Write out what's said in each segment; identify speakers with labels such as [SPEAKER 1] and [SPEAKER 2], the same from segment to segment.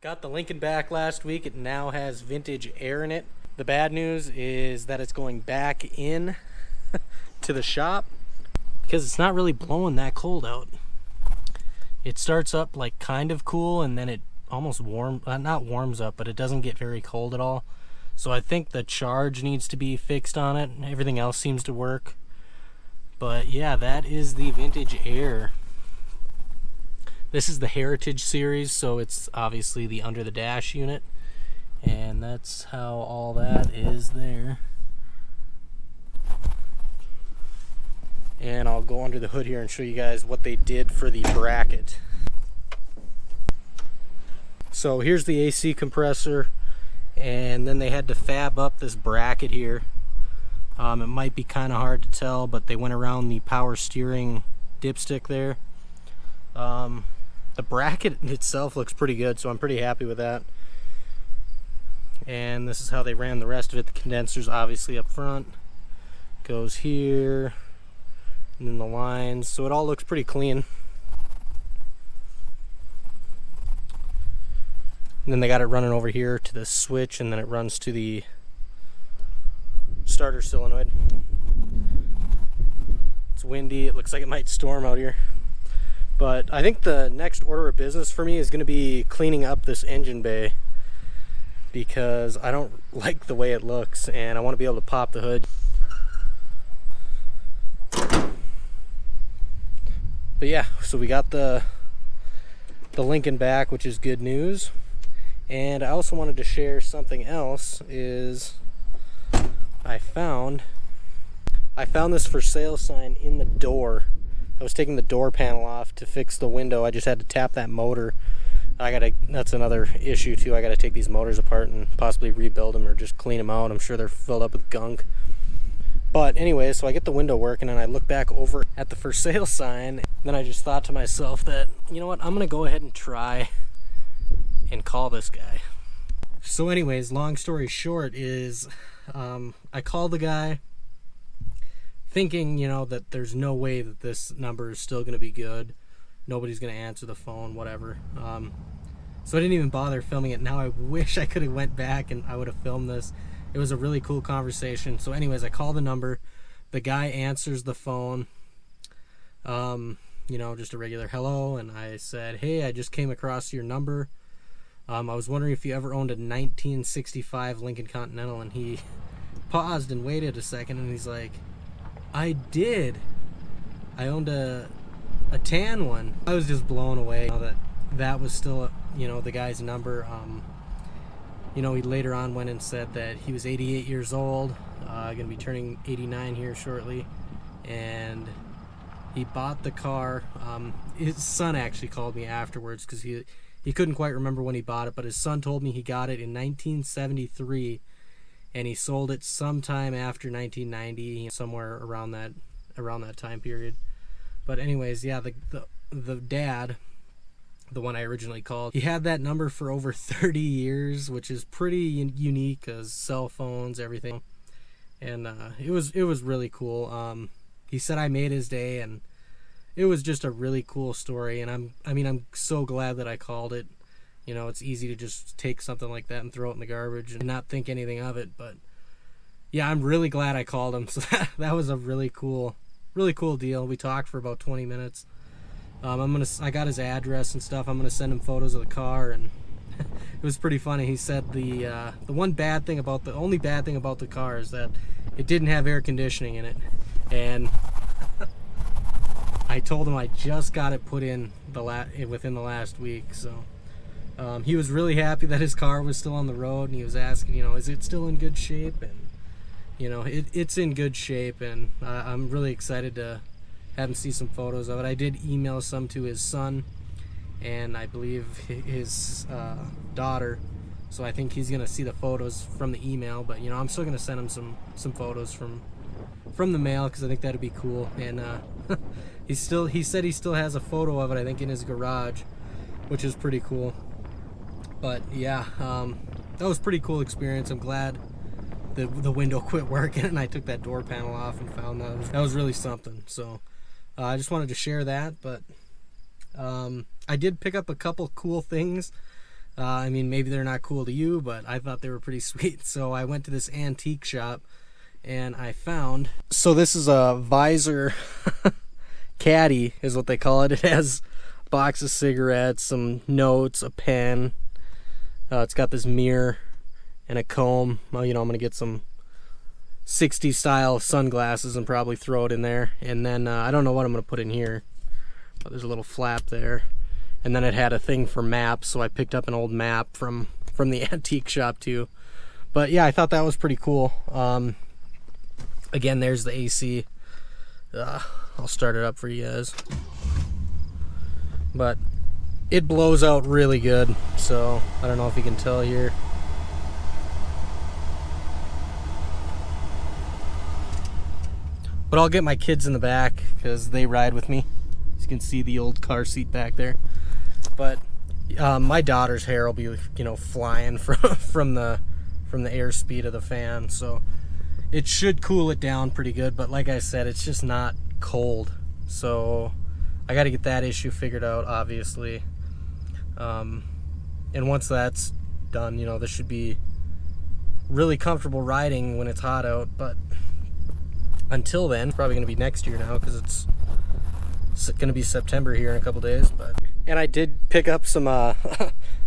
[SPEAKER 1] Got the Lincoln back last week. It now has vintage air in it. The bad news is that it's going back in to the shop because it's not really blowing that cold out. It starts up like kind of cool and then it almost not warms up, but it doesn't get very cold at all. So I think the charge needs to be fixed on it. Everything else seems to work. But yeah, that is the vintage air. This is the Heritage series, so it's obviously the under the dash unit. And that's how all that is there. And I'll go under the hood here and show you guys what they did for the bracket. So here's the AC compressor, and then they had to fab up this bracket here. It might be kind of hard to tell, but they went around the power steering dipstick there. The bracket itself looks pretty good, so I'm pretty happy with that. And this is how they ran the rest of it. The condenser's obviously up front, goes here, and then the lines, so it all looks pretty clean. And then they got it running over here to the switch, and then it runs to the starter solenoid. It's windy. It looks like it might storm out here. But I think the next order of business for me is going to be cleaning up this engine bay, because I don't like the way it looks and I want to be able to pop the hood. But yeah, so we got the Lincoln back, which is good news. And I also wanted to share something else. Is I found this for sale sign in the door. I was taking the door panel off to fix the window. I just had to tap that motor. That's another issue too. I gotta take these motors apart and possibly rebuild them or just clean them out. I'm sure they're filled up with gunk. But anyway, so I get the window working and I look back over at the for sale sign. And then I just thought to myself that, you know what, I'm gonna go ahead and try and call this guy. So anyways, long story short is I called the guy thinking, you know, that there's no way that this number is still gonna be good. Nobody's gonna answer the phone, whatever. So I didn't even bother filming it. Now I wish I could have went back and I would have filmed this. It was a really cool conversation. So anyways, I call the number. The guy answers the phone. You know, just a regular hello. And I said, hey, I just came across your number. I was wondering if you ever owned a 1965 Lincoln Continental. And he paused and waited a second. And he's like, I did. I owned a tan one. I was just blown away, you know, that was still, you know, the guy's number. You know, he later on went and said that he was 88 years old, gonna be turning 89 here shortly, and he bought the car. His son actually called me afterwards because he couldn't quite remember when he bought it, but his son told me he got it in 1973 and he sold it sometime after 1990, somewhere around that time period. But anyways, yeah, the dad, the one I originally called, he had that number for over 30 years, which is pretty unique because cell phones, everything. And it was really cool. He said I made his day, and it was just a really cool story. And I'm so glad that I called it. You know, it's easy to just take something like that and throw it in the garbage and not think anything of it. But yeah, I'm really glad I called him. So that was a really cool deal. We talked for about 20 minutes. I got his address and stuff. I'm gonna send him photos of the car, and it was pretty funny. He said the only bad thing about the car is that it didn't have air conditioning in it, and I told him I just got it put in within the last week. So he was really happy that his car was still on the road, and he was asking, you know, is it still in good shape? And you know, it's in good shape, and I'm really excited to have him see some photos of it. I did email some to his son and I believe his daughter, so I think he's gonna see the photos from the email. But you know, I'm still gonna send him some photos from the mail because I think that'd be cool. And he said he still has a photo of it, I think, in his garage, which is pretty cool. But yeah, that was a pretty cool experience. I'm glad the window quit working and I took that door panel off and found that was really something. So I just wanted to share that. But I did pick up a couple cool things I mean, maybe they're not cool to you, but I thought they were pretty sweet. So I went to this antique shop and I found, so this is a Visor caddy is what they call it. It has a box of cigarettes, some notes, a pen. It's got this mirror and a comb. Well, you know, I'm going to get some 60s style sunglasses and probably throw it in there. And then I don't know what I'm going to put in here, but there's a little flap there. And then it had a thing for maps, so I picked up an old map from the antique shop too. But yeah, I thought that was pretty cool. Again, there's the AC. I'll start it up for you guys. But it blows out really good, so I don't know if you can tell here. But I'll get my kids in the back because they ride with me. You can see the old car seat back there. But my daughter's hair will be, you know, flying from the airspeed of the fan, so it should cool it down pretty good. But like I said, it's just not cold, so I got to get that issue figured out, obviously. And once that's done, you know, this should be really comfortable riding when it's hot out. But until then, it's probably going to be next year now because it's going to be September here in a couple days. And I did pick up some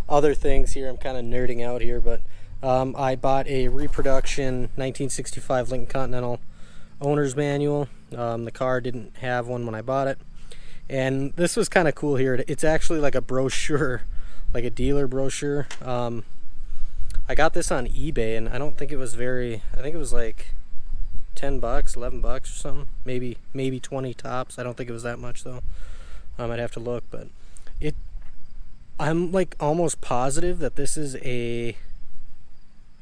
[SPEAKER 1] other things here. I'm kind of nerding out here, but I bought a reproduction 1965 Lincoln Continental owner's manual. The car didn't have one when I bought it, and this was kind of cool here. It's actually like a brochure, like a dealer brochure. I got this on eBay, and I don't think it was I think it was like $10, $11 or something, maybe 20 tops. I don't think it was that much though. I'd have to look, but I'm like almost positive that this is an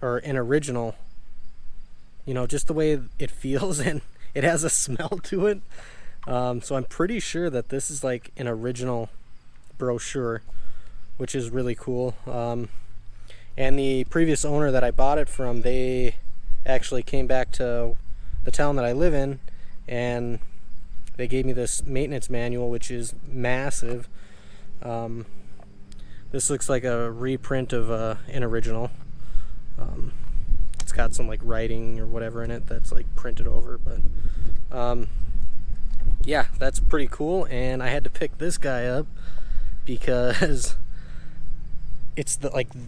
[SPEAKER 1] original, you know, just the way it feels, and it has a smell to it. So I'm pretty sure that this is like an original brochure, which is really cool. And the previous owner that I bought it from, they actually came back to the town that I live in, and they gave me this maintenance manual, which is massive. This looks like a reprint of an original. It's got some like writing or whatever in it that's like printed over, but yeah, that's pretty cool. And I had to pick this guy up because it's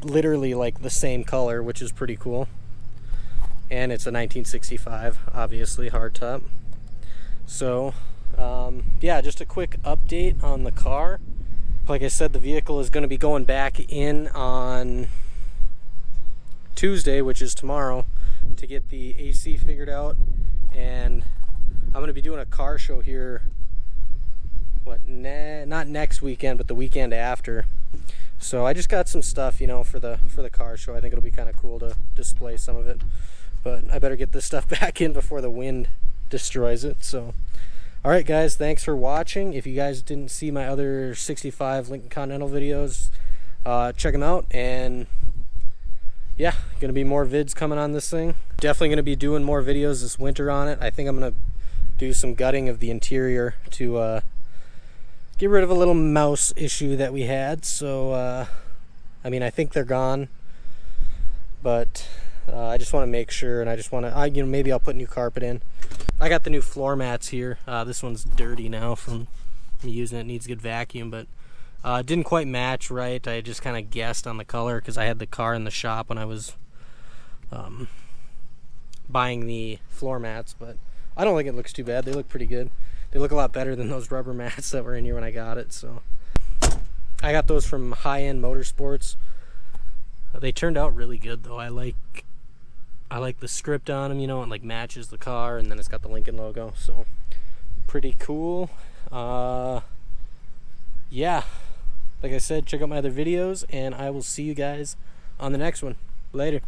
[SPEAKER 1] literally like the same color, which is pretty cool. And it's a 1965, obviously hardtop. So yeah, just a quick update on the car. Like I said, the vehicle is going to be going back in on Tuesday, which is tomorrow, to get the AC figured out. And I'm going to be doing a car show here, not next weekend, but the weekend after. So I just got some stuff, you know, for the car show. I think it'll be kind of cool to display some of it. But I better get this stuff back in before the wind destroys it. So alright guys, thanks for watching. If you guys didn't see my other 65 Lincoln Continental videos, check them out. And yeah, gonna be more vids coming on this thing. Definitely gonna be doing more videos this winter on it. I think I'm gonna do some gutting of the interior to get rid of a little mouse issue that we had. So I mean, I think they're gone, but I just want to make sure, and I just want to, you know, maybe I'll put new carpet in. I got the new floor mats here. This one's dirty now from me using it. Needs a good vacuum, but didn't quite match right. I just kind of guessed on the color because I had the car in the shop when I was buying the floor mats, but I don't think it looks too bad. They look pretty good. They look a lot better than those rubber mats that were in here when I got it. So I got those from High-End Motorsports. They turned out really good though. I like the script on them, you know, it like matches the car, and then it's got the Lincoln logo, so pretty cool. Yeah, like I said, check out my other videos, and I will see you guys on the next one. Later.